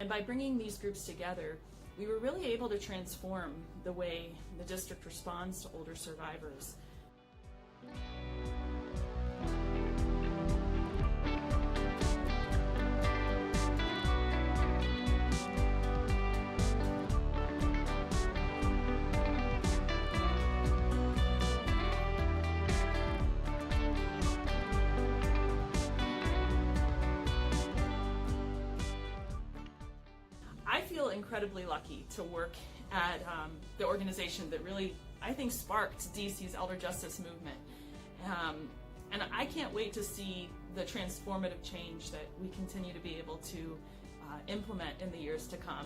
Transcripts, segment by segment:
And by bringing these groups together, we were really able to transform the way the district responds to older survivors. I feel incredibly lucky to work at the organization that really, I think, sparked DC's elder justice movement. And I can't wait to see the transformative change that we continue to be able to implement in the years to come.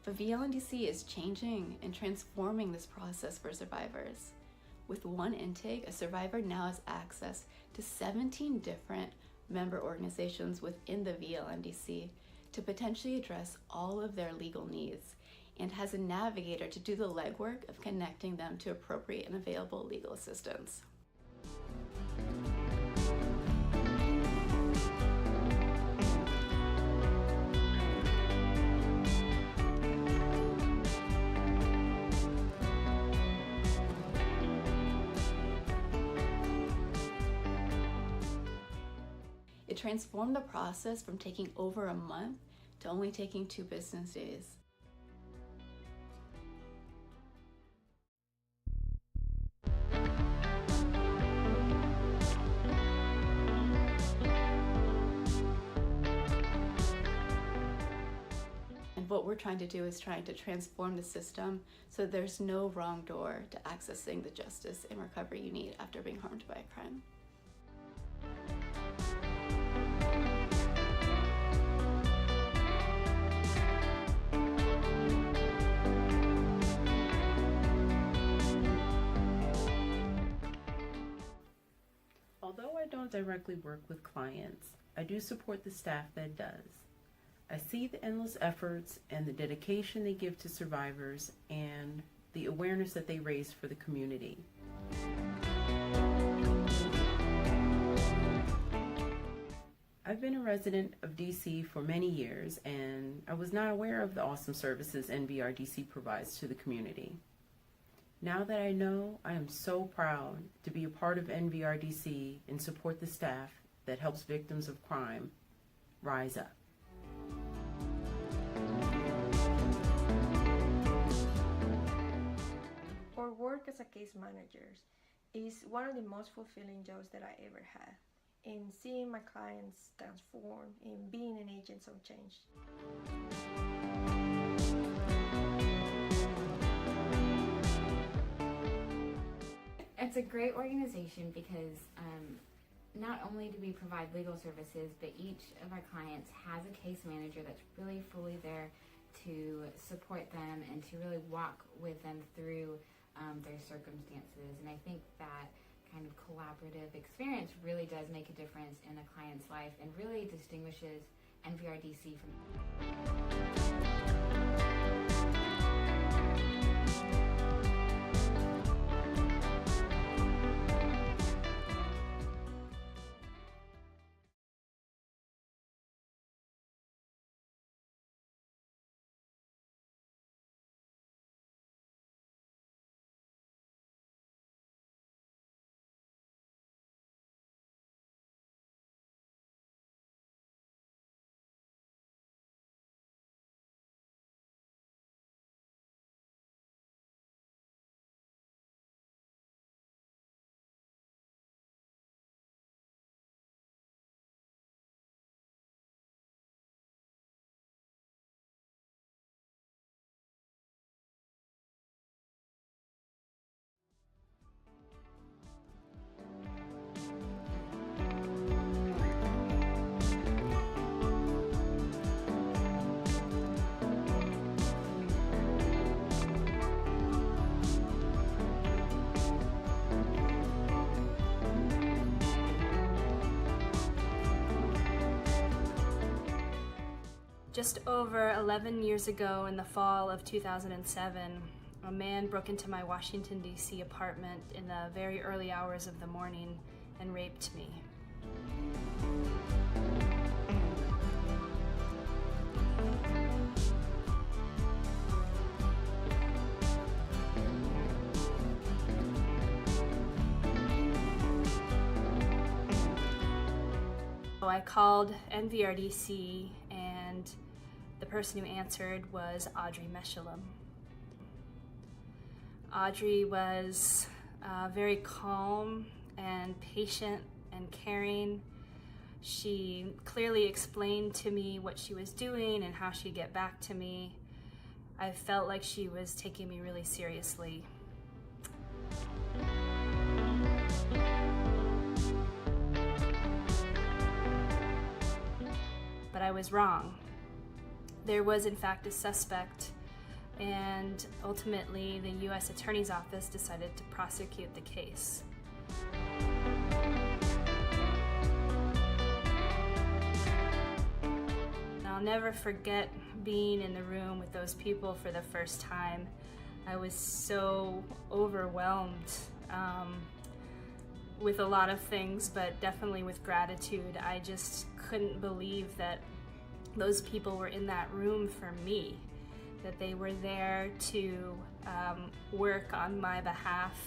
The VLNDC is changing and transforming this process for survivors. With one intake, a survivor now has access to 17 different member organizations within the VLNDC to potentially address all of their legal needs, and has a navigator to do the legwork of connecting them to appropriate and available legal assistance. It transformed the process from taking over a month to only taking 2 business days. And what we're trying to do is trying to transform the system so there's no wrong door to accessing the justice and recovery you need after being harmed by a crime. Although I don't directly work with clients, I do support the staff that does. I see the endless efforts and the dedication they give to survivors and the awareness that they raise for the community. I've been a resident of DC for many years, and I was not aware of the awesome services NVRDC provides to the community. Now that I know, I am so proud to be a part of NVRDC and support the staff that helps victims of crime rise up. Our work as a case manager is one of the most fulfilling jobs that I ever had, in seeing my clients transform, in being an agent of change. It's a great organization because not only do we provide legal services, but each of our clients has a case manager that's really fully there to support them and to really walk with them through their circumstances. And I think that kind of collaborative experience really does make a difference in a client's life and really distinguishes NVRDC from Just over 11 years ago, in the fall of 2007, a man broke into my Washington, D.C. apartment in the very early hours of the morning and raped me. So I called NVRDC, and the person who answered was Audrey Meshalem. Audrey was very calm and patient and caring. She clearly explained to me what she was doing and how she'd get back to me. I felt like she was taking me really seriously. But I was wrong. There was in fact a suspect, and ultimately the U.S. Attorney's Office decided to prosecute the case. I'll never forget being in the room with those people for the first time. I was so overwhelmed with a lot of things, but definitely with gratitude. I just couldn't believe that those people were in that room for me, that they were there to work on my behalf,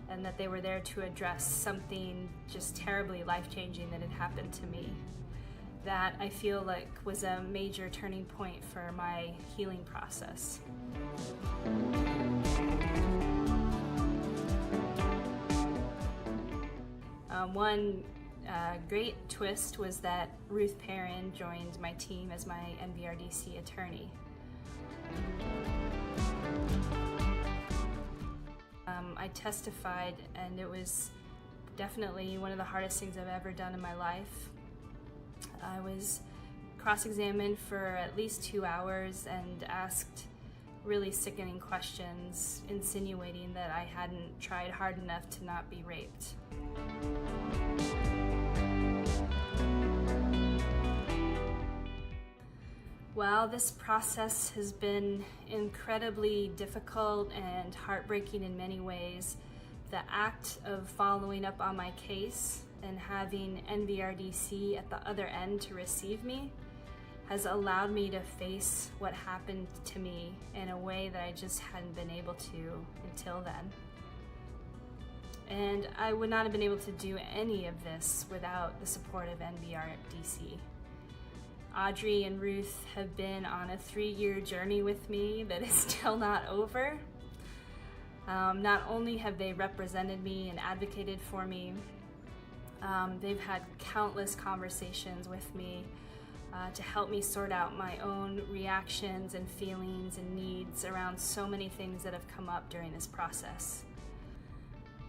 and that they were there to address something just terribly life-changing that had happened to me. That I feel like was a major turning point for my healing process. One great twist was that Ruth Perrin joined my team as my NVRDC attorney. I testified, and it was definitely one of the hardest things I've ever done in my life. I was cross-examined for at least 2 hours and asked really sickening questions, insinuating that I hadn't tried hard enough to not be raped. Well, this process has been incredibly difficult and heartbreaking in many ways. The act of following up on my case and having NVRDC at the other end to receive me has allowed me to face what happened to me in a way that I just hadn't been able to until then. And I would not have been able to do any of this without the support of NVRDC. Audrey and Ruth have been on a 3-year journey with me that is still not over. Not only have they represented me and advocated for me, they've had countless conversations with me to help me sort out my own reactions and feelings and needs around so many things that have come up during this process.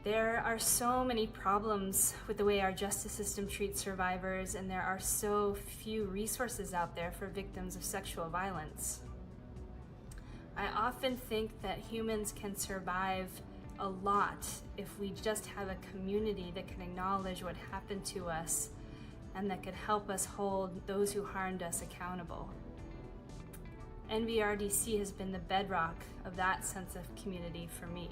There are so many problems with the way our justice system treats survivors, and there are so few resources out there for victims of sexual violence. I often think that humans can survive a lot if we just have a community that can acknowledge what happened to us and that could help us hold those who harmed us accountable. NVRDC has been the bedrock of that sense of community for me.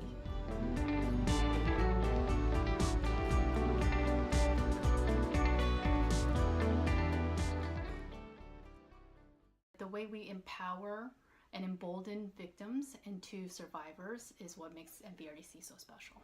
The way we empower and embolden victims into survivors is what makes NVRDC so special.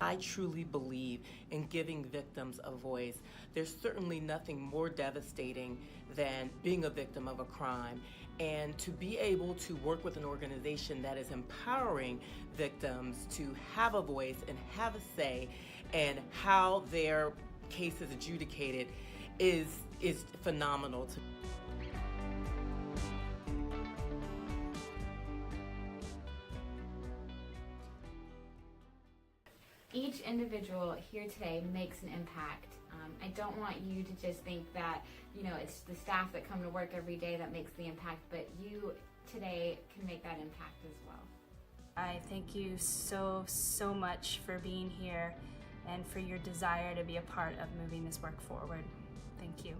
I truly believe in giving victims a voice. There's certainly nothing more devastating than being a victim of a crime. And to be able to work with an organization that is empowering victims to have a voice and have a say in how their case is adjudicated is phenomenal to me. Each individual here today makes an impact. I don't want you to just think that, it's the staff that come to work every day that makes the impact, but you today can make that impact as well. I thank you so much for being here and for your desire to be a part of moving this work forward. Thank you.